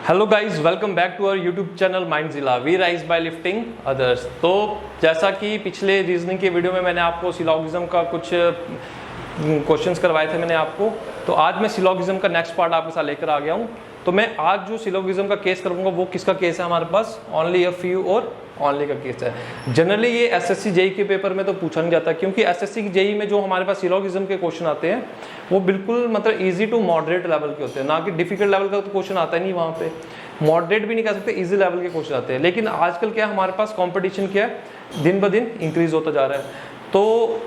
Hello guys, welcome back to our YouTube channel Mindzilla. We rise by lifting others. तो जैसा कि पिछले reasoning के वीडियो में मैंने आपको सिलोगिज्म का कुछ क्वेश्चंस करवाए थे मैंने आपको, तो आज मैं सिलोगिज्म का नेक्स्ट पार्ट आपके साथ लेकर आ गया हूँ। तो मैं आज जो सिलोगिज्म का केस करूँगा वो किसका केस है हमारे पास, ओनली अ फ्यू और ओनली का केस है। जनरली ये एसएससी जेई के पेपर में तो पूछा नहीं जाता, क्योंकि एसएससी जेई में जो हमारे पास सिलोगिज्म के क्वेश्चन आते हैं वो बिल्कुल मतलब इजी टू मॉडरेट लेवल के होते हैं, ना कि डिफिकल्ट लेवल का तो क्वेश्चन आता ही नहीं वहाँ पे। मॉडरेट भी नहीं कह सकते, इजी लेवल के क्वेश्चन आते हैं। लेकिन आजकल क्या हमारे पास कंपटीशन क्या है, दिन ब दिन इंक्रीज होता जा रहा है। तो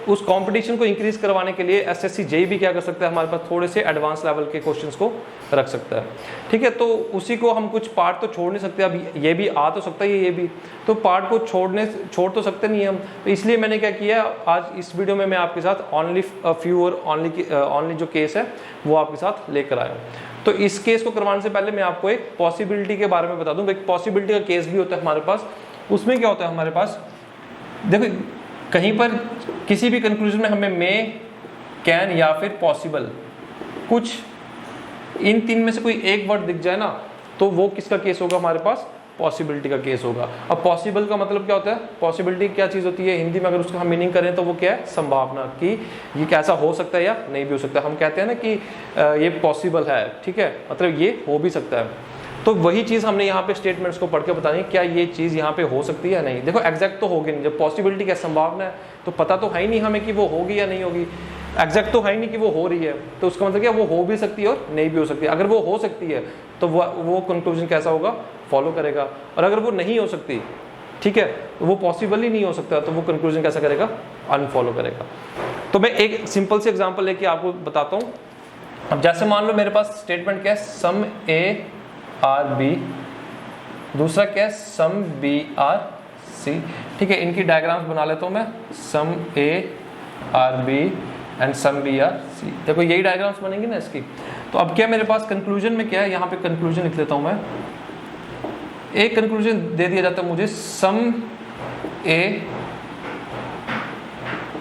उस कंपटीशन को इंक्रीज करवाने के लिए एसएससी जेई भी क्या कर सकता है, हमारे पास थोड़े से एडवांस लेवल के क्वेश्चंस को रख सकता है। ठीक है, तो उसी को हम कुछ पार्ट तो छोड़ नहीं सकते। अब ये भी आ तो सकता है, ये भी तो पार्ट को छोड़ तो सकते नहीं हम। तो इसलिए मैंने क्या किया, आज इस वीडियो में मैं आपके साथ ओनली फ्यू और ओनली जो केस है वो आपके साथ लेकर आया। तो इस केस को करवाने से पहले मैं आपको एक पॉसिबिलिटी के बारे में बता दूं। एक पॉसिबिलिटी का केस भी होता है हमारे पास। उसमें क्या होता है हमारे पास, देखो कहीं पर किसी भी कंक्लूजन में हमें मे, कैन या फिर पॉसिबल, कुछ इन तीन में से कोई एक वर्ड दिख जाए ना, तो वो किसका केस होगा हमारे पास, पॉसिबिलिटी का केस होगा। अब पॉसिबल का मतलब क्या होता है, पॉसिबिलिटी क्या चीज़ होती है हिंदी में अगर उसका हम मीनिंग करें तो वो क्या है, संभावना कि ये कैसा हो सकता है या नहीं भी हो सकता है। हम कहते हैं ना कि ये पॉसिबल है, ठीक है, मतलब ये हो भी सकता है। तो वही चीज़ हमने यहाँ पे स्टेटमेंट्स को पढ़ के बतानी, क्या ये चीज़ यहाँ पे हो सकती है या नहीं। देखो एग्जैक्ट तो होगी नहीं, जब पॉसिबिलिटी क्या संभावना है तो पता तो है ही नहीं हमें कि वो होगी या नहीं होगी। एग्जैक्ट तो है ही नहीं कि वो हो रही है, तो उसका मतलब क्या, वो हो भी सकती है और नहीं भी हो सकती है। अगर वो हो सकती है तो वो कंक्लूजन कैसा होगा, फॉलो करेगा। और अगर वो नहीं हो सकती, ठीक है, तो वो पॉसिबल ही नहीं हो सकता, तो वो कंक्लूजन कैसा करेगा, अनफॉलो करेगा। तो मैं एक सिंपल सी एग्जाम्पल लेके आपको बताता हूँ। अब जैसे मान लो मेरे पास स्टेटमेंट क्या है, सम ए आर बी, दूसरा क्या है, सम बी आर सी। ठीक है, इनकी डायग्राम्स बना लेता हूँ मैं, some A are B and some B are C. देखो यही डायग्राम्स बनेंगी ना इसकी। तो अब क्या मेरे पास कंक्लूजन में क्या है, यहाँ पे कंक्लूजन लिख लेता हूँ मैं। एक कंक्लूजन दे दिया जाता है मुझे, सम ए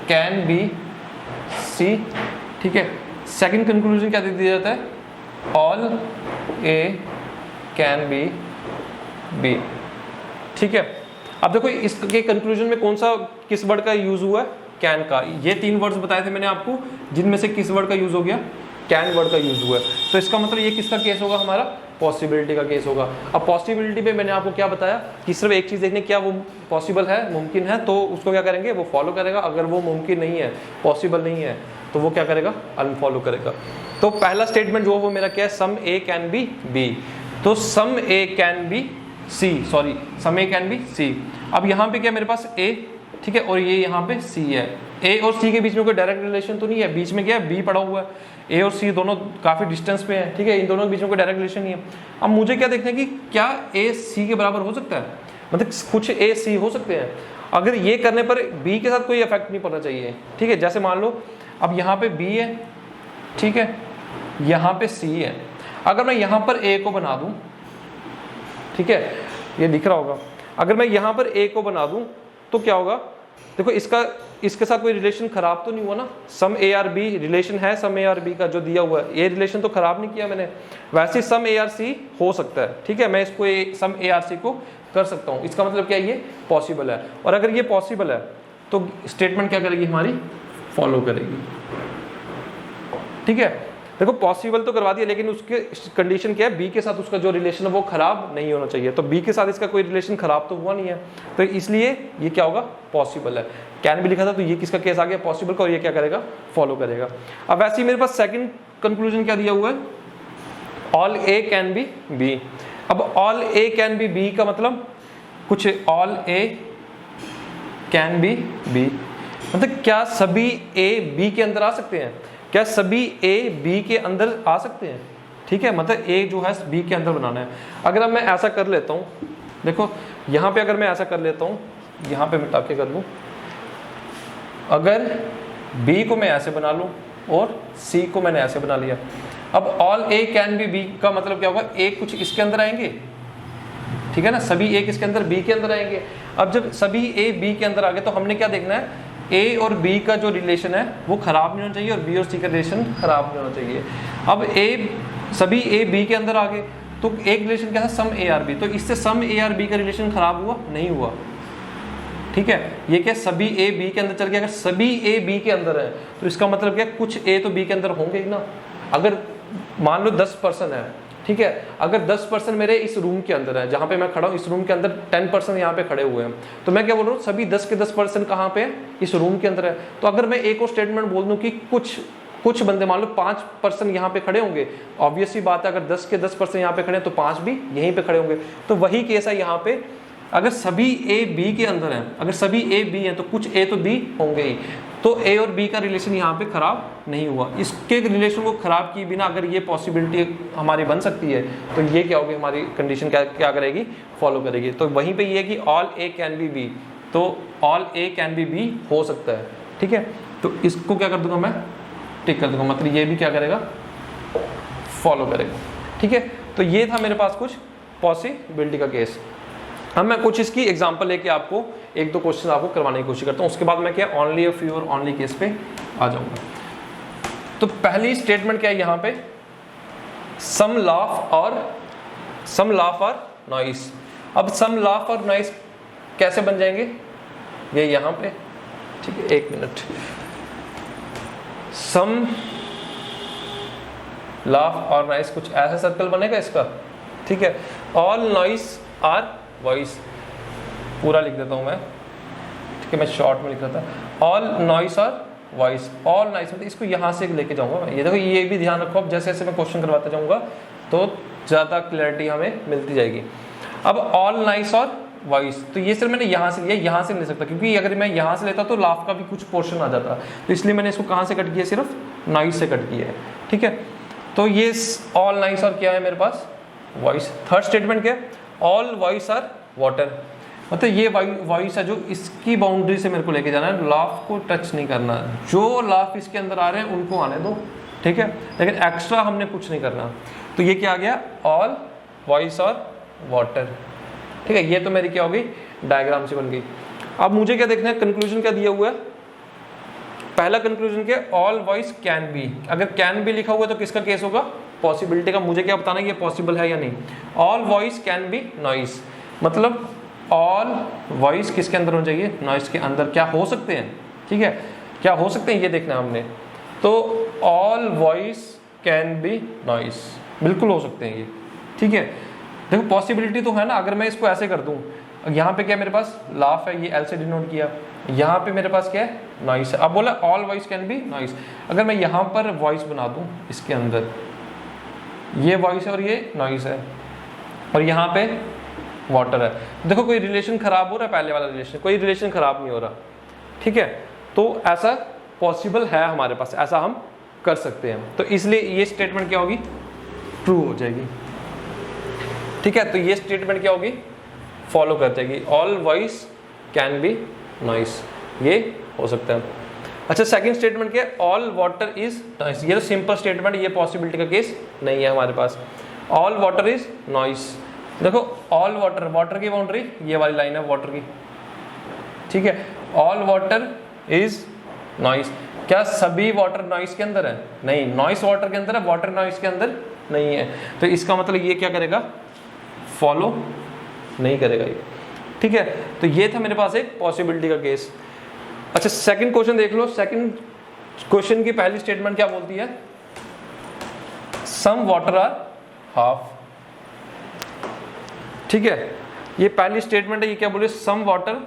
कैन बी सी। ठीक है, सेकंड कंक्लूजन क्या दे दिया जाता है, all A can be B. ठीक है, अब देखो इसके कंक्लूजन में कौन सा किस वर्ड का यूज हुआ है, कैन का। ये तीन वर्ड्स बताए थे मैंने आपको, जिनमें से किस वर्ड का यूज हो गया, कैन वर्ड का यूज हुआ है। तो इसका मतलब ये किसका केस होगा, हमारा पॉसिबिलिटी का केस होगा। अब पॉसिबिलिटी में मैंने आपको क्या बताया कि सिर्फ एक चीज़ देखने, क्या वो पॉसिबल है, मुमकिन है, तो उसको क्या करेंगे, वो फॉलो करेगा। अगर वो मुमकिन नहीं है, पॉसिबल नहीं है, तो वो क्या करेगा, अनफॉलो करेगा। तो पहला स्टेटमेंट जो वो मेरा क्या है, some A can be B. तो some A can be C, sorry some A can be C. अब यहाँ पे क्या मेरे पास ए, ठीक है, और ये यहाँ पे सी है। ए और सी के बीच में कोई डायरेक्ट रिलेशन तो नहीं है, बीच में क्या है, बी पड़ा हुआ है। ए और सी दोनों काफी डिस्टेंस पे हैं, ठीक है, इन दोनों के बीच में कोई डायरेक्ट रिलेशन नहीं है। अब मुझे क्या देखना है कि क्या ए सी के बराबर हो सकता है, मतलब कुछ ए सी हो सकते हैं। अगर ये करने पर बी के साथ कोई इफेक्ट नहीं पड़ना चाहिए। ठीक है, जैसे मान लो अब यहाँ पे बी है, ठीक है, यहाँ पे सी है। अगर मैं यहाँ पर ए को बना दूं, ठीक है, ये दिख रहा होगा, अगर मैं यहाँ पर ए को बना दूं तो क्या होगा, देखो इसके साथ कोई रिलेशन खराब तो नहीं हुआ ना। सम ए आर बी रिलेशन है, सम ए आर बी का जो दिया हुआ है, ये रिलेशन तो खराब नहीं किया मैंने। वैसे सम ए आर सी हो सकता है, ठीक है, मैं इसको सम ए आर सी को कर सकता हूँ। इसका मतलब क्या, ये पॉसिबल है। और अगर ये पॉसिबल है तो स्टेटमेंट क्या करेगी, हमारी फॉलो करेगी। ठीक है, देखो पॉसिबल तो करवा दिया, लेकिन उसके कंडीशन क्या है, बी के साथ उसका जो रिलेशन है वो खराब नहीं होना चाहिए। तो बी के साथ इसका कोई रिलेशन खराब तो हुआ नहीं है, तो इसलिए ये क्या होगा, पॉसिबल है। कैन भी लिखा था, तो ये किसका केस आ गया, पॉसिबल का, और ये क्या करेगा, फॉलो करेगा। अब वैसे ही मेरे पास सेकंड कंक्लूजन क्या दिया हुआ है, all A can be B. अब all A can be B का मतलब कुछ, all A can be B मतलब क्या सभी ए बी के अंदर आ सकते हैं, क्या सभी ए बी के अंदर आ सकते हैं। ठीक है, मतलब ए जो है बी के अंदर बनाना है। अगर अब मैं ऐसा कर लेता हूँ, देखो यहाँ पे अगर मैं ऐसा कर लेता हूँ, यहाँ पे मिटा के कर लूँ, अगर बी को मैं ऐसे बना लूँ और सी को मैंने ऐसे बना लिया। अब all A can be B का मतलब क्या होगा, ए कुछ इसके अंदर आएंगे, ठीक है ना, सभी ए किसके अंदर, बी के अंदर आएंगे। अब जब सभी ए बी के अंदर आ गए तो हमने क्या देखना है, ए और बी का जो रिलेशन है वो खराब नहीं होना चाहिए और बी और सी का रिलेशन खराब नहीं होना चाहिए। अब ए सभी ए बी के अंदर आ गए, तो एक रिलेशन क्या था, सम ए आर बी, तो इससे सम ए आर बी का रिलेशन खराब हुआ नहीं हुआ, ठीक है। ये क्या सभी ए बी के अंदर चल गया, अगर सभी ए बी के अंदर है तो इसका मतलब क्या कुछ ए तो बी के अंदर होंगे ही ना। अगर मान लो 10 पर्सन है, ठीक है, अगर 10 पर्सन मेरे इस रूम के अंदर है जहाँ पे मैं खड़ा हूँ, इस रूम के अंदर 10 पर्सन यहाँ पे खड़े हुए हैं, तो मैं क्या बोल रहा हूँ सभी 10 के 10 पर्सन कहाँ पे इस रूम के अंदर है। तो अगर मैं एक और स्टेटमेंट बोल दूँ कि कुछ बंदे मान लो 5 पर्सन यहाँ पे खड़े होंगे, ऑब्वियस सी बात है अगर 10 के 10 पर्सन यहाँ पे खड़े हैं तो 5 भी यहीं पे खड़े होंगे। तो वही केस है यहाँ पे, अगर सभी ए बी के अंदर हैं, अगर सभी ए बी हैं तो कुछ ए तो बी होंगे ही, तो ए और बी का रिलेशन यहाँ पे खराब नहीं हुआ। इसके रिलेशन को खराब किए बिना अगर ये पॉसिबिलिटी हमारी बन सकती है तो ये क्या होगी, हमारी कंडीशन क्या करेगी, फॉलो करेगी। तो वहीं पे ये है कि all A can be B, तो all A can be B हो सकता है, ठीक है। तो इसको क्या कर दूंगा मैं, टिक कर दूंगा, मतलब ये भी क्या करेगा, फॉलो करेगा, ठीक है। तो ये था मेरे पास कुछ पॉसिबिलिटी का केस। अब मैं कुछ इसकी एग्जांपल लेके आपको एक दो क्वेश्चन आपको करवाने की कोशिश करता हूँ, उसके बाद मैं क्या ओनली अ फ्यू और ओनली केस पे आ जाऊंगा। तो पहली स्टेटमेंट क्या है यहाँ पे, सम लाफ और नॉइस। अब सम लाफ और नॉइस कैसे बन जाएंगे, ये यहाँ पे, ठीक है, एक मिनट। सम लाफ और नॉइस कुछ ऐसा सर्कल बनेगा इसका, ठीक है। ऑल नॉइस आर वॉइस, पूरा लिख देता हूं मैं, ठीक है, मैं शॉर्ट में लिख रहा था। ऑल नॉइस और वॉइस, ऑल नॉइस मतलब इसको यहाँ से लेके जाऊंगा मैं, ये देखो, ये भी ध्यान रखो, अब जैसे जैसे मैं क्वेश्चन करवाता जाऊंगा तो ज़्यादा क्लैरिटी हमें मिलती जाएगी। अब ऑल नॉइस और वॉइस, तो ये सिर्फ मैंने यहाँ से लिया, यहाँ से नहीं ले सकता, क्योंकि अगर मैं यहाँ से लेता तो लाफ का भी कुछ पोर्शन आ जाता, तो इसलिए मैंने इसको कहाँ से कट किया, सिर्फ नॉइस से कट किया है, ठीक है। तो ये ऑल नॉइस और क्या है मेरे पास, वॉइस। थर्ड स्टेटमेंट क्या है, ऑल वॉइस आर वाटर, मतलब ये वॉइस है जो इसकी बाउंड्री से मेरे को लेके जाना है, लाफ को टच नहीं करना, जो लाफ इसके अंदर आ रहे हैं उनको आने दो, ठीक है, लेकिन एक्स्ट्रा हमने कुछ नहीं करना। तो ये क्या आ गया, ऑल वॉइस और वाटर, ठीक है। ये तो मेरी क्या होगी, डायग्राम से बन गई। अब मुझे क्या देखना है, कंक्लूजन क्या दिया हुआ है। पहला कंक्लूजन क्या, ऑल वॉइस कैन बी, अगर कैन बी लिखा हुआ है तो किसका केस होगा, पॉसिबिलिटी का। मुझे क्या बताना है ये पॉसिबल है या नहीं। All voice can be noise, मतलब ऑल वॉइस किसके अंदर हो जाइए, नॉइस के अंदर क्या हो सकते हैं, ठीक है, क्या हो सकते हैं ये देखना है हमने। तो all voice can be noise, बिल्कुल हो सकते हैं ये, ठीक है। देखो पॉसिबिलिटी तो है ना, अगर मैं इसको ऐसे कर दूं, यहाँ पे क्या मेरे पास लाफ है, ये एल से डिनोट किया, यहाँ पे मेरे पास क्या है, नॉइस है। अब बोला all voice can be noise, अगर मैं यहाँ पर वॉइस बना दूं, इसके अंदर ये वॉइस है और ये नॉइस है, और यहाँ पे वाटर है, देखो कोई रिलेशन खराब हो रहा है, पहले वाला रिलेशन, कोई रिलेशन खराब नहीं हो रहा, ठीक है। तो ऐसा पॉसिबल है हमारे पास, ऐसा हम कर सकते हैं, तो इसलिए ये स्टेटमेंट क्या होगी, ट्रू हो जाएगी, ठीक है। तो ये स्टेटमेंट क्या होगी, फॉलो कर जाएगी, all voice can be noise, ये हो सकता है। अच्छा, सेकंड स्टेटमेंट क्या है, ऑल वाटर इज नॉइस, ये तो सिंपल स्टेटमेंट, ये पॉसिबिलिटी का केस नहीं है हमारे पास। ऑल वाटर इज नॉइस, देखो ऑल वाटर, वाटर की बाउंड्री ये वाली लाइन है वाटर की, ठीक है। ऑल वाटर इज नॉइस, क्या सभी वाटर नॉइस के अंदर है, नहीं, नॉइस वाटर के अंदर है, वाटर नॉइस के अंदर नहीं है, तो इसका मतलब ये क्या करेगा, फॉलो नहीं करेगा ये, ठीक है। तो ये था मेरे पास एक पॉसिबिलिटी का केस। अच्छा, सेकंड क्वेश्चन देख लो। सेकंड क्वेश्चन की पहली स्टेटमेंट क्या बोलती है, सम वाटर आर हाफ, ठीक है। ये पहली स्टेटमेंट है, ये क्या बोले, सम water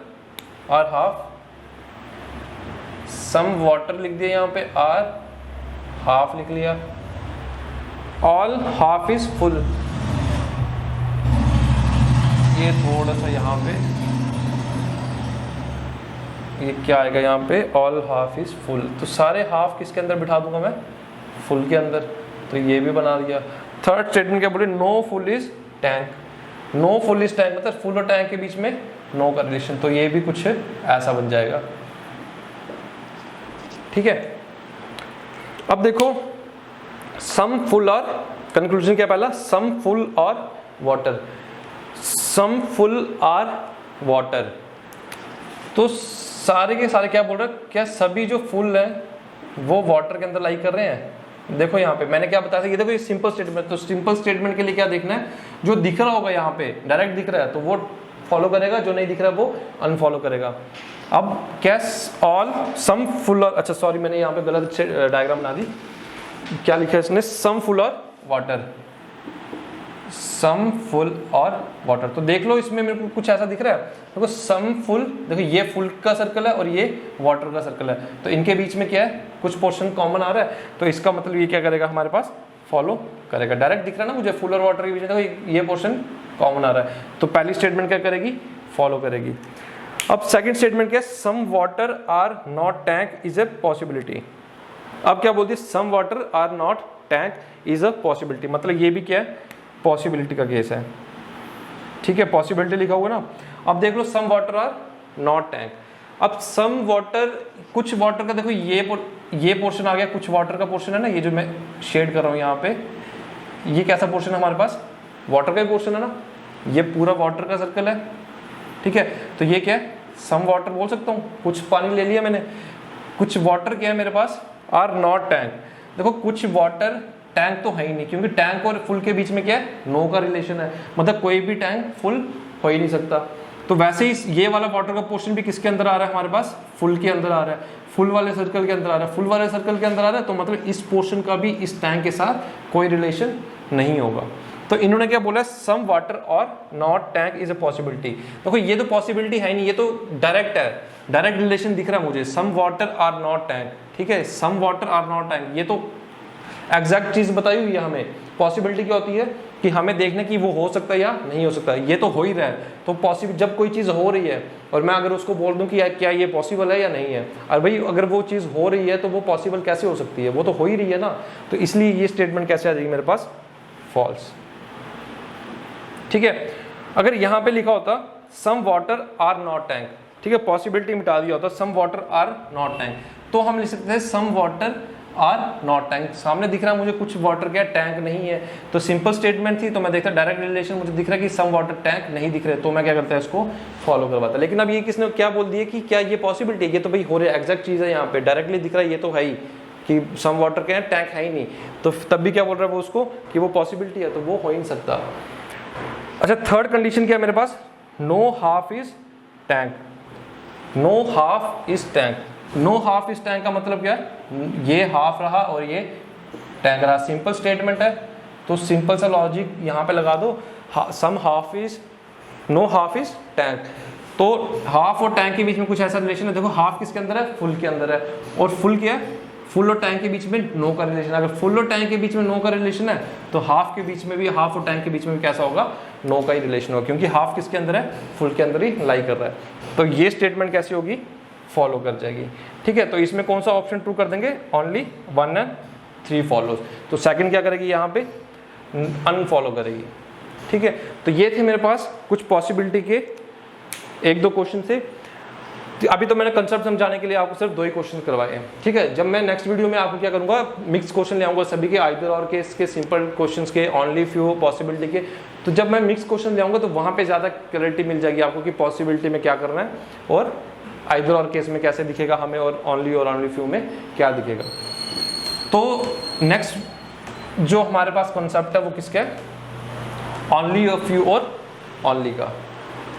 are half, some water लिख दिया यहाँ पे, आर हाफ लिख लिया, ऑल हाफ इज फुल, ये थोड़ा सा यहाँ पे ये क्या आएगा, यहाँ पे ऑल हाफ इज फुल, तो सारे हाफ किसके अंदर बिठा दूंगा मैं, फुल के अंदर, तो ये भी बना दिया। थर्ड स्टेटमेंट क्या बोले, no full is tank, no full is tank मतलब फुल और टैंक के बीच में नो का रिलेशन, तो ये भी कुछ ऐसा बन जाएगा, ठीक है। अब देखो सम फुल और, कंक्लूजन क्या पहला, सम फुल और वाटर, सम फुल आर वाटर, तो सारे के सारे क्या बोल रहे हैं, क्या सभी जो फुल हैं वो वाटर के अंदर लाई कर रहे हैं, देखो यहाँ पे मैंने क्या बताया था, ये देखो ये सिंपल स्टेटमेंट, तो सिंपल स्टेटमेंट के लिए क्या देखना है, जो दिख रहा होगा यहाँ पे डायरेक्ट दिख रहा है तो वो फॉलो करेगा, जो नहीं दिख रहा है वो अनफॉलो करेगा। अब कैस ऑल सम फुल और, अच्छा सॉरी मैंने यहाँ पे गलत डायग्राम बना दी, क्या लिखा है इसने, सम फुल और वाटर, सम फुल और वाटर। तो देख लो इसमें मेरे को कुछ ऐसा दिख रहा है, देखो सम फुल, देखो ये फुल का सर्कल है और ये वाटर का सर्कल है, तो इनके बीच में क्या है, कुछ पोर्शन कॉमन आ रहा है, तो इसका मतलब ये क्या करेगा, हमारे पास फॉलो करेगा। डायरेक्ट दिख रहा है ना मुझे फुल और वाटर के बीच में, देखो ये पोर्शन कॉमन आ रहा है, तो पहली स्टेटमेंट क्या करेगी, फॉलो करेगी। अब सेकंड स्टेटमेंट क्या है, सम water are not tank is a possibility. अब क्या बोलती है, सम water are not tank is a possibility, मतलब ये भी क्या है, पॉसिबिलिटी का केस है, ठीक है, पॉसिबिलिटी लिखा हुआ ना। अब देख लो some water are not tank, अब सम वाटर, कुछ वाटर का देखो ये पोर्शन आ गया, कुछ वाटर का पोर्शन है ना, ये जो मैं शेड कर रहा हूँ यहाँ पे, ये कैसा पोर्शन है हमारे पास, वाटर का ही पोर्शन है ना, ये पूरा वाटर का सर्कल है, ठीक है, तो ये क्या है, सम वाटर बोल सकता हूँ, कुछ पानी ले लिया मैंने, कुछ वाटर क्या है मेरे पास, आर नॉट टैंक। देखो कुछ वाटर, टैंक तो है ही नहीं, क्योंकि टैंक और फुल के बीच में क्या है, नो का रिलेशन है, मतलब कोई भी टैंक फुल हो ही नहीं सकता। तो वैसे ही ये वाला वाटर का पोर्शन भी किसके अंदर आ रहा है हमारे पास, फुल के अंदर आ रहा है, फुल वाले सर्कल के अंदर आ रहा है, फुल वाले सर्कल के अंदर आ रहा है, तो मतलब इस पोर्शन का भी इस टैंक के साथ कोई रिलेशन नहीं होगा। तो इन्होंने क्या बोला, सम वाटर और not tank is a possibility. देखो ये तो पॉसिबिलिटी है नहीं, ये तो डायरेक्ट है, डायरेक्ट रिलेशन दिख रहा है मुझे, सम वाटर आर नॉट टैंक, ठीक है, सम वाटर आर नॉट टैंक, ये तो एग्जैक्ट चीज बताई हुई है हमें। पॉसिबिलिटी क्या होती है कि हमें देखना कि वो हो सकता है या नहीं हो सकता है, ये तो हो ही रहा है। तो पॉसिबल, जब कोई चीज़ हो रही है और मैं अगर उसको बोल दूं कि क्या ये पॉसिबल है या नहीं है, और भाई अगर वो चीज़ हो रही है तो वो पॉसिबल कैसे हो सकती है, वो तो हो ही रही है ना, तो इसलिए ये स्टेटमेंट कैसे आ जाएगी मेरे पास, फॉल्स, ठीक है। अगर यहाँ पे लिखा होता सम वाटर आर नॉट टैंक, ठीक है, पॉसिबिलिटी मिटा दिया होता सम वाटर आर नॉट टैंक, तो हम लिख सकते हैं सम वाटर आर नॉट टैंक। सामने दिख रहा है मुझे कुछ वाटर क्या टैंक नहीं है, तो सिंपल स्टेटमेंट थी, तो मैं देखता डायरेक्ट रिलेशन मुझे दिख रहा है कि सम वाटर टैंक नहीं दिख रहे, तो मैं क्या करता है इसको फॉलो करवाता। लेकिन अब ये किसने क्या बोल दिया कि क्या ये पॉसिबिलिटी है, ये तो भाई हो रहा है, एग्जैक्ट चीज़ है, यहाँ पे डायरेक्टली दिख रहा है, ये तो है ही कि सम वाटर क्या है, टैंक है ही नहीं, तो तब भी क्या बोल रहा है वो उसको कि वो पॉसिबिलिटी है, तो वो हो ही नहीं सकता। अच्छा थर्ड कंडीशन क्या है मेरे पास, no half is tank, no half is tank. No half is tank का मतलब क्या है, ये हाफ रहा और ये टैंक रहा, सिंपल स्टेटमेंट है, तो सिंपल सा लॉजिक यहाँ पे लगा दो, some half is, no half is tank, तो हाफ और टैंक के बीच में कुछ ऐसा रिलेशन है। देखो हाफ किसके अंदर है, फुल के अंदर है, और फुल क्या है, फुल और टैंक के बीच में नो का रिलेशन। अगर फुल और टैंक के बीच में नो का रिलेशन है तो हाफ के बीच में भी, हाफ और टैंक के बीच में भी कैसा होगा, नो का ही रिलेशन होगा, क्योंकि हाफ किसके अंदर है, फुल के अंदर ही लाई कर रहा है। तो ये स्टेटमेंट कैसी होगी, फॉलो कर जाएगी, ठीक है। तो इसमें कौन सा ऑप्शन ट्रू कर देंगे, ओनली 1 एंड 3 फॉलोज। तो सेकंड क्या करेगी, यहाँ पे अनफॉलो करेगी, ठीक है। तो ये थे मेरे पास कुछ पॉसिबिलिटी के 1-2 क्वेश्चन थे। अभी तो मैंने कंसेप्ट समझाने के लिए आपको सिर्फ 2 ही क्वेश्चन करवाए हैं, ठीक है। जब मैं नेक्स्ट वीडियो में आपको क्या करूंगा, मिक्स क्वेश्चन ले आऊंगा सभी के, आइदर और केस के, सिंपल क्वेश्चंस के, ओनली फ्यू पॉसिबिलिटी के। तो जब मैं मिक्स क्वेश्चन ले आऊंगा तो वहां पे ज़्यादा क्लैरिटी मिल जाएगी आपको कि पॉसिबिलिटी में क्या करना है और आइदर और केस में कैसे दिखेगा हमें, और ओनली फ्यू में क्या दिखेगा। तो नेक्स्ट जो हमारे पास कॉन्सेप्ट है वो किसका है, ओनली अ फ्यू और ओनली का।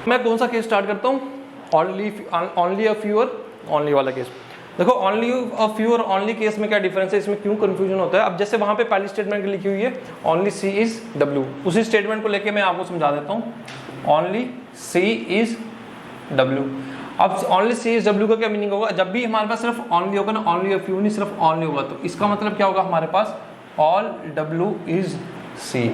मैं कौन सा केस स्टार्ट करता हूँ, ओनली अ फ्यू और ओनली वाला केस। देखो ओनली अ फ्यू और ओनली केस में क्या डिफरेंस है, इसमें क्यों कंफ्यूजन होता है। अब जैसे वहां पे पहली स्टेटमेंट लिखी हुई है ओनली सी इज डब्ल्यू, उसी स्टेटमेंट को लेके मैं आपको समझा देता हूँ, ओनली सी इज डब्ल्यू। अब ओनली सी इज डब्ल्यू का क्या मीनिंग होगा, जब भी हमारे पास सिर्फ ओनली होगा ना, ओनली अ फ्यू नहीं, सिर्फ ओनली होगा, तो इसका मतलब क्या होगा, हमारे पास ऑल डब्ल्यू इज सी,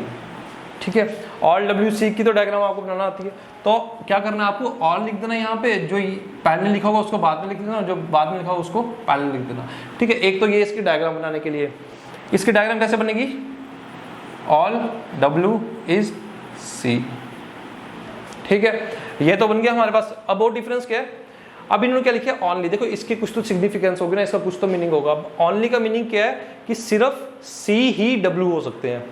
ठीक है। ऑल डब्ल्यू सी की तो डायग्राम आपको बनाना आती है, तो क्या करना है आपको, ऑल लिख देना यहाँ पे, जो पहले लिखा होगा उसको बाद में लिख देना, जो बाद में लिखा होगा उसको पहले लिख देना, ठीक है। एक तो ये इसकी डायग्राम बनाने के लिए, इसकी डायग्राम कैसे बनेगी, ऑल डब्ल्यू इज सी, ठीक है। ये तो बन गया हमारे पास। अब वो डिफरेंस क्या है, अब इन्होंने क्या लिखा है, ओनली। देखो इसकी कुछ तो सिग्निफिकेंस होगी ना, इसका कुछ तो मीनिंग होगा। अब ओनली का मीनिंग क्या है कि सिर्फ सी ही डब्ल्यू हो सकते हैं,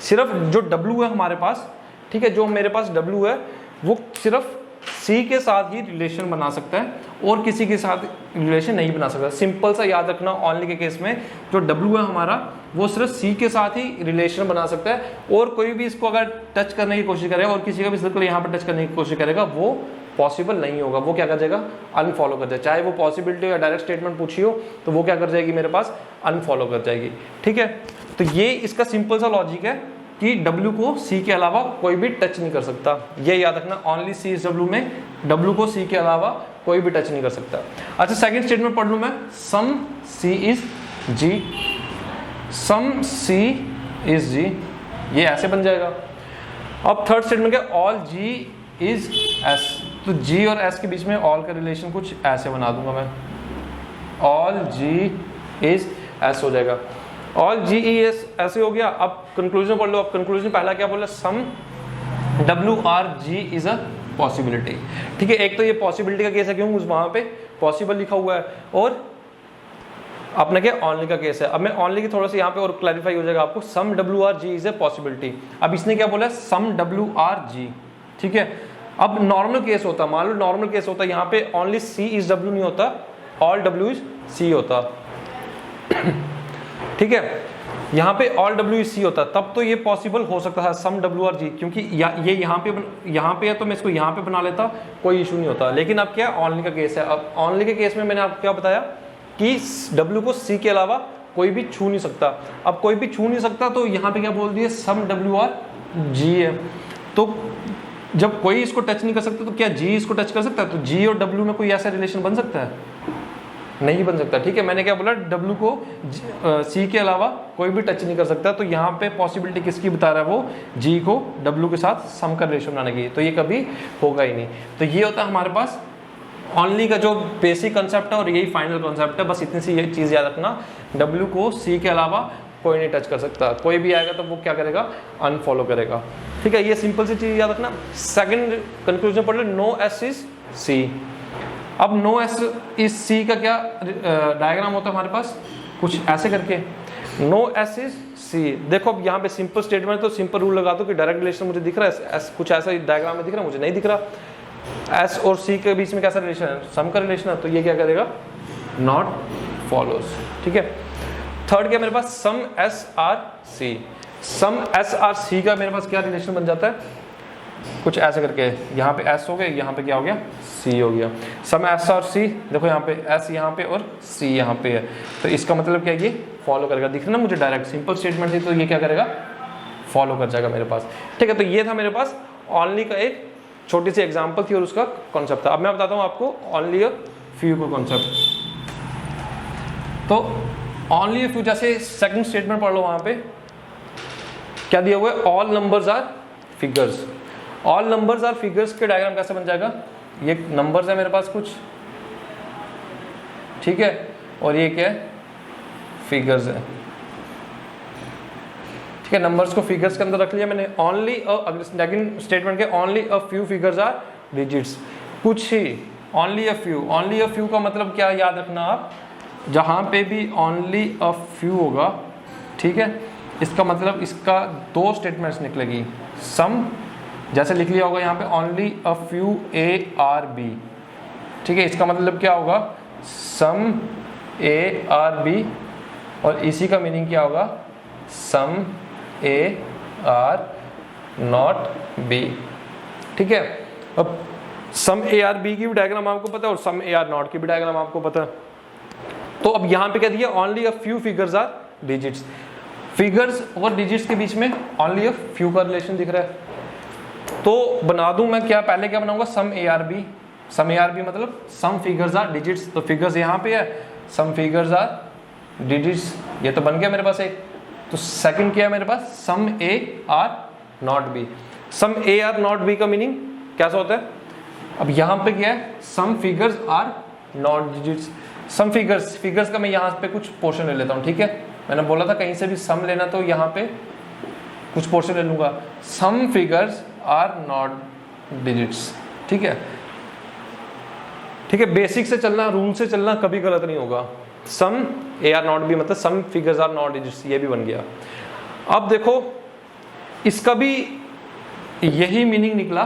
सिर्फ जो डब्ल्यू है हमारे पास, ठीक है, जो मेरे पास डब्ल्यू है वो सिर्फ सी के साथ ही रिलेशन बना सकता है और किसी के साथ रिलेशन नहीं बना सकता। सिंपल सा याद रखना, ओनली के केस में जो डब्ल्यू है हमारा वो सिर्फ सी के साथ ही रिलेशन बना सकता है, और कोई भी इसको अगर टच करने की कोशिश करेगा और किसी का भी सर्कल यहाँ पर टच करने की कोशिश करेगा वो पॉसिबल नहीं होगा, वो क्या कर जाएगा, अनफॉलो कर जाएगा। चाहे वो पॉसिबिलिटी या डायरेक्ट स्टेटमेंट पूछी हो तो वो क्या कर जाएगी, मेरे पास अनफॉलो कर जाएगी। ठीक है, तो ये इसका सिंपल सा लॉजिक है कि W को C के अलावा कोई भी टच नहीं कर सकता। ये याद रखना, ओनली C इज W में W को C के अलावा कोई भी टच नहीं कर सकता। अच्छा, सेकंड स्टेटमेंट पढ़ लूं मैं, सम C is G, some C is G, ये ऐसे बन जाएगा। अब थर्ड स्टेटमेंट क्या, ऑल G इज S, तो G और S के बीच में ऑल का रिलेशन कुछ ऐसे बना दूंगा मैं, ऑल G इज S हो जाएगा। ऑल G E S ऐसे हो गया। अब कंक्लूजन पढ़ लो। अब कंक्लूजन पहला क्या बोला, सम W R G is a possibility. ठीक है, एक तो ये पॉसिबिलिटी का केस है क्यों, वहां पे पॉसिबल लिखा हुआ है, और अपने क्या ऑनली का केस है। अब मैं ऑनली की थोड़ा सा यहाँ पे और क्लैरिफाई हो जाएगा आपको, सम W R G is a possibility. अब इसने क्या बोला, सम W R G। ठीक है, अब नॉर्मल केस होता, मान लो नॉर्मल केस होता, यहाँ पे ओनली C इज W नहीं होता, ऑल W इज C होता। ठीक है, यहाँ पे ऑल W इज C होता, तब तो ये पॉसिबल हो सकता है सम W और G, क्योंकि ये यहाँ पे है तो मैं इसको यहाँ पे बना लेता, कोई इशू नहीं होता। लेकिन अब क्या, ऑनली का केस है। अब ऑनली के केस में मैंने आपको क्या बताया कि W को C के अलावा कोई भी छू नहीं सकता। अब कोई भी छू नहीं सकता तो यहाँ पे क्या बोल दिया, सम W और G है। तो जब कोई इसको टच नहीं कर सकता तो क्या G इसको टच कर सकता है? तो G और W में कोई ऐसा रिलेशन बन सकता है? नहीं बन सकता। ठीक है, मैंने क्या बोला, W को C के अलावा कोई भी टच नहीं कर सकता, तो यहाँ पे पॉसिबिलिटी किसकी बता रहा है, वो G को W के साथ सम का रिलेशन बनाने की, तो ये कभी होगा ही नहीं। तो ये होता है हमारे पास ओनली का जो बेसिक कंसेप्ट है, और यही फाइनल कंसेप्ट है। बस इतनी सी ये चीज़ याद रखना, W को C के अलावा कोई नहीं टच कर सकता, कोई भी आएगा तो वो क्या करेगा, अनफॉलो करेगा। ठीक है, ये सिंपल सी चीज़ याद रखना। सेकंड कंक्लूजन पढ़ लो, नो S इज C। अब नो S इज C का क्या डायग्राम होता है हमारे पास, कुछ ऐसे करके, नो S इज C। देखो अब यहाँ पे सिंपल स्टेटमेंट, तो सिंपल रूल लगा दो कि डायरेक्ट रिलेशन मुझे दिख रहा है, S कुछ ऐसा डायग्राम में दिख रहा है, मुझे नहीं दिख रहा। S और C के बीच में कैसा रिलेशन है, सम का रिलेशन है, तो ये क्या करेगा, नॉट फॉलोज। ठीक है, थर्ड क्या मेरे पास, सम S R C। सम S R C का मेरे पास क्या रिलेशन बन जाता है, कुछ ऐसे करके, यहाँ पे S हो गया, यहाँ पे क्या हो गया, C हो गया। सम S और C, देखो यहाँ पे S यहाँ पे और C यहाँ पे है, तो इसका मतलब क्या है, ये फॉलो करेगा। दिख रहा ना मुझे, डायरेक्ट सिंपल स्टेटमेंट थी, तो ये क्या करेगा, फॉलो कर जाएगा मेरे पास। ठीक है, तो ये था मेरे पास ओनली का एक छोटी सी एग्जाम्पल थी और उसका कॉन्सेप्ट था। अब मैं बताता हूँ आपको ओनली अ फ्यू का कॉन्सेप्ट। तो ओनली अ फ्यू, जैसे सेकंड स्टेटमेंट पढ़ लो, वहाँ पे क्या दिया हुआ है, all numbers are figures. All numbers are figures के डायग्राम कैसे बन जाएगा, ये नंबर्स है मेरे पास कुछ, ठीक है, और ये क्या है, फिगर्स है। ठीक है, नंबर्स को फिगर्स के अंदर रख लिया मैंने। ओनली सेकंड स्टेटमेंट के, only a few figures are digits, कुछ ही, only a few. Only a few का मतलब क्या याद रखना आप, जहां पे भी ओनली अ फ्यू होगा, ठीक है, इसका मतलब इसका दो स्टेटमेंट्स निकलेगी। सम जैसे लिख लिया होगा यहाँ पे, only a few A R B। ठीक है, इसका मतलब क्या होगा, सम A R B, और इसी का मीनिंग क्या होगा, सम A R नॉट B। ठीक है, अब सम A R B की भी डायग्राम आपको पता है और सम A R नॉट की भी डायग्राम आपको पता है। तो अब यहाँ पे क्या दिया, only a few figures are digits. Figures और डिजिट्स के बीच में ओनली अ फ्यू का रिलेशन दिख रहा है, तो बना दूं मैं क्या, पहले क्या बनाऊंगा, सम A R B। Some A R B मतलब सम फिगर्स आर डिजिट्स, तो फिगर्स यहाँ पे है, सम फिगर्स आर डिजिट्स, ये तो बन गया मेरे पास एक। तो सेकंड क्या है मेरे पास, सम A R not B। Some A R not B का मीनिंग कैसा होता है, अब यहाँ पे क्या है, some figures are not digits. Some figures, figures का मैं यहाँ पे कुछ पोर्शन ले लेता हूँ। ठीक है, मैंने बोला था कहीं से भी सम लेना, तो यहाँ पे कुछ पोर्शन ले लूंगा। Some figures are not digits. ठीक है, ठीक है, बेसिक से चलना, रूल से चलना, कभी गलत नहीं होगा। सम A R नॉट B मतलब some figures are not digits, ये भी बन गया। अब देखो इसका भी यही मीनिंग निकला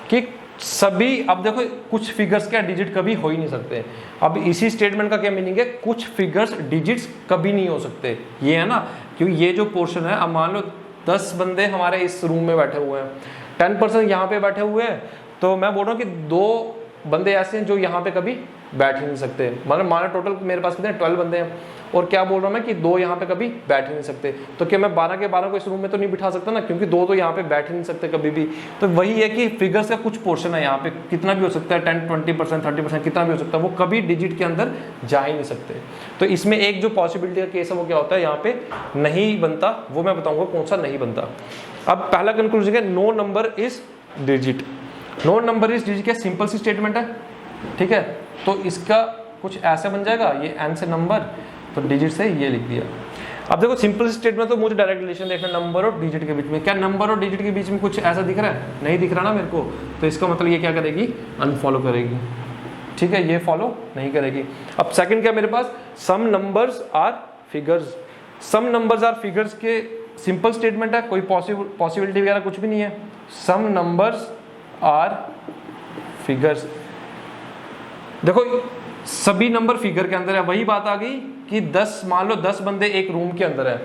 कि सभी, अब देखो कुछ फिगर्स क्या डिजिट कभी हो ही नहीं सकते। अब इसी स्टेटमेंट का क्या मीनिंग है, कुछ फिगर्स डिजिट्स कभी नहीं हो सकते, ये है ना। क्योंकि ये जो पोर्शन है, अब मान लो 10 बंदे हमारे इस रूम में बैठे हुए हैं, 10% यहाँ पे बैठे हुए हैं, तो मैं बोल रहा हूँ कि 2 बंदे ऐसे हैं जो यहाँ पे कभी बैठ ही नहीं सकते। मतलब माना टोटल मेरे पास कितने 12 बंदे हैं, और क्या बोल रहा हूँ मैं कि 2 यहाँ पे कभी बैठ ही नहीं सकते। तो क्या मैं 12 के 12 को इस रूम में तो नहीं बिठा सकता ना, क्योंकि 2 तो यहाँ पे बैठ ही नहीं सकते कभी भी। तो वही है कि फिगर्स का कुछ पोर्शन है यहाँ पे, कितना भी हो सकता है, 10, 20%, 30%, कितना भी हो सकता है, वो कभी डिजिट के अंदर जा ही नहीं सकते। तो इसमें एक जो पॉसिबिलिटी का केस है वो क्या होता है, यहाँ पे नहीं बनता, वो मैं बताऊंगा कौन सा नहीं बनता। अब पहला कंक्लूजन है, no number is digit. No number is digit क्या सिंपल सी स्टेटमेंट है, ठीक है। तो इसका कुछ ऐसे बन जाएगा, ये एन से नंबर, तो डिजिट से ये लिख दिया। अब देखो सिंपल स्टेटमेंट, तो मुझे डायरेक्ट रिलेशन देखना नंबर और डिजिट के बीच में। क्या नंबर और डिजिट के बीच में कुछ ऐसा दिख रहा है, नहीं दिख रहा ना मेरे को, तो इसका मतलब ये क्या करेगी, अनफॉलो करेगी, ठीक है, ये फॉलो नहीं करेगी। अब सेकंड क्या मेरे पास, some numbers are figures. Some numbers are figures के सिंपल स्टेटमेंट है, कोई पॉसिबिलिटी वगैरह कुछ भी नहीं है। सम नंबर्स आर फिगर्स, देखो सभी नंबर फिगर के अंदर है, वही बात आ गई कि 10, मान लो 10 बंदे एक रूम के अंदर है।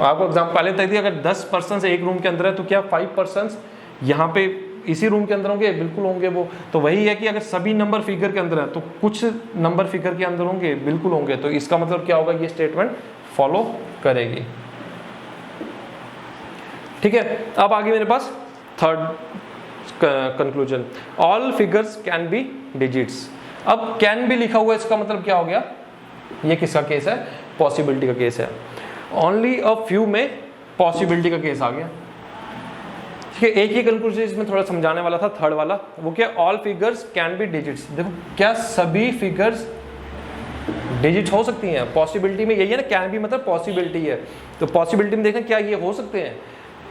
आपको एग्जाम्पल पहले तय दिया, अगर 10 पर्सन एक रूम के अंदर है तो क्या 5 पर्सन यहाँ पे इसी रूम के अंदर होंगे, बिल्कुल होंगे वो। तो वही है कि अगर सभी नंबर फिगर के अंदर है तो कुछ नंबर फिगर के अंदर होंगे, बिल्कुल होंगे। तो इसका मतलब क्या होगा, ये स्टेटमेंट फॉलो करेगी, ठीक है। अब आगे मेरे पास third conclusion, all figures can be digits. अब कैन बी लिखा हुआ है, इसका मतलब क्या हो गया, ये किसका केस है, पॉसिबिलिटी का केस है। ओनली अ फ्यू में पॉसिबिलिटी का केस आ गया, ठीक है। एक ही कंक्लूजन इसमें थोड़ा समझाने वाला था, थर्ड वाला, वो क्या, all figures can be digits. देखो क्या सभी फिगर्स डिजिट हो सकती हैं, पॉसिबिलिटी में यही है ना, कैन बी मतलब पॉसिबिलिटी है। तो पॉसिबिलिटी में देखना क्या ये हो सकते हैं,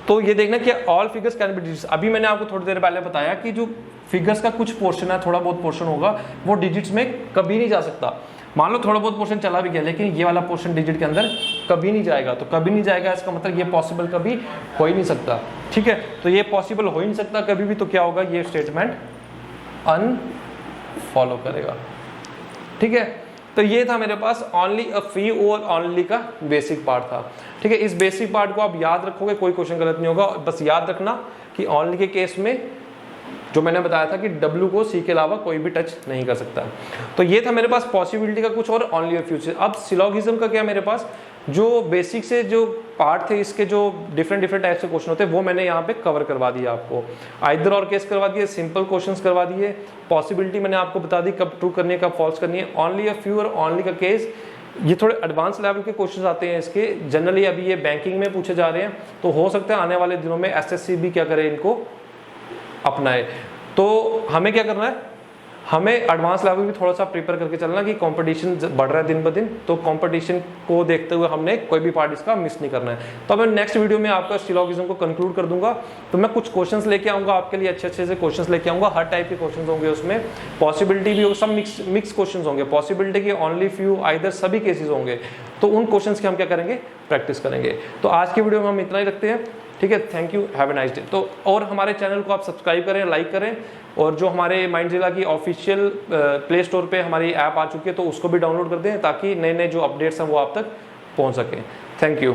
तो ये देखना कि all figures can be digits. अभी मैंने आपको थोड़ी देर पहले बताया कि जो फिगर्स का कुछ पोर्शन है, थोड़ा बहुत पोर्शन होगा, वो डिजिट्स में कभी नहीं जा सकता। मान लो थोड़ा बहुत पोर्शन चला भी गया, लेकिन ये वाला पोर्शन डिजिट के अंदर कभी नहीं जाएगा। तो कभी नहीं जाएगा, इसका मतलब ये पॉसिबल कभी हो ही नहीं सकता, ठीक है। तो ये पॉसिबल हो ही नहीं सकता कभी भी, तो क्या होगा, ये स्टेटमेंट अनफॉलो करेगा, ठीक है। तो ये था मेरे पास ओनली अ फ्यू और ओनली का बेसिक पार्ट था, ठीक है। इस बेसिक पार्ट को आप याद रखोगे, कोई क्वेश्चन गलत नहीं होगा। बस याद रखना कि ओनली के केस में जो मैंने बताया था कि W को C के अलावा कोई भी टच नहीं कर सकता। तो ये था मेरे पास पॉसिबिलिटी का कुछ और ओनली और फ्यूचर। अब सिलोगिज्म का क्या, मेरे पास जो बेसिक से जो पार्ट थे, इसके जो डिफरेंट टाइप के क्वेश्चन होते हैं, वो मैंने यहाँ पे कवर करवा दिया आपको। आइदर और केस करवा दिए, सिंपल क्वेश्चंस करवा दिए, पॉसिबिलिटी मैंने आपको बता दी कब ट्रू करनी है, कब फॉल्स करनी है। ओनली अ फ्यू और ओनली का केस, ये थोड़े एडवांस लेवल के क्वेश्चंस आते हैं इसके। जनरली अभी ये बैंकिंग में पूछे जा रहे हैं, तो हो सकता है आने वाले दिनों में SSC भी क्या करे, इनको अपनाए। तो हमें क्या करना है, हमें एडवांस लेवल भी थोड़ा सा प्रिपेयर करके चलना कि कंपटीशन बढ़ रहा है दिन ब दिन। तो कंपटीशन को देखते हुए हमने कोई भी पार्ट इसका मिस नहीं करना है। तो मैं नेक्स्ट वीडियो में आपका सिलोगिज्म को कंक्लूड कर दूंगा। तो मैं कुछ क्वेश्चंस लेके आऊंगा आपके लिए, अच्छे से क्वेश्चंस लेके आऊंगा। हर टाइप के क्वेश्चंस होंगे उसमें, पॉसिबिलिटी भी होगी, सब मिक्स क्वेश्चंस होंगे, पॉसिबिलिटी के ओनली फ्यू, आइदर सभी केसेस होंगे। तो उन क्वेश्चंस की हम क्या करेंगे, प्रैक्टिस करेंगे। तो आज की वीडियो में हम इतना ही रखते हैं, ठीक है। Thank you, have a nice day. तो और हमारे चैनल को आप सब्सक्राइब करें, लाइक करें, और जो हमारे माइंडजिला की ऑफिशियल प्ले स्टोर पे हमारी ऐप आ चुकी है, तो उसको भी डाउनलोड कर दें, ताकि नए जो अपडेट्स हैं वो आप तक पहुंच सकें। Thank you.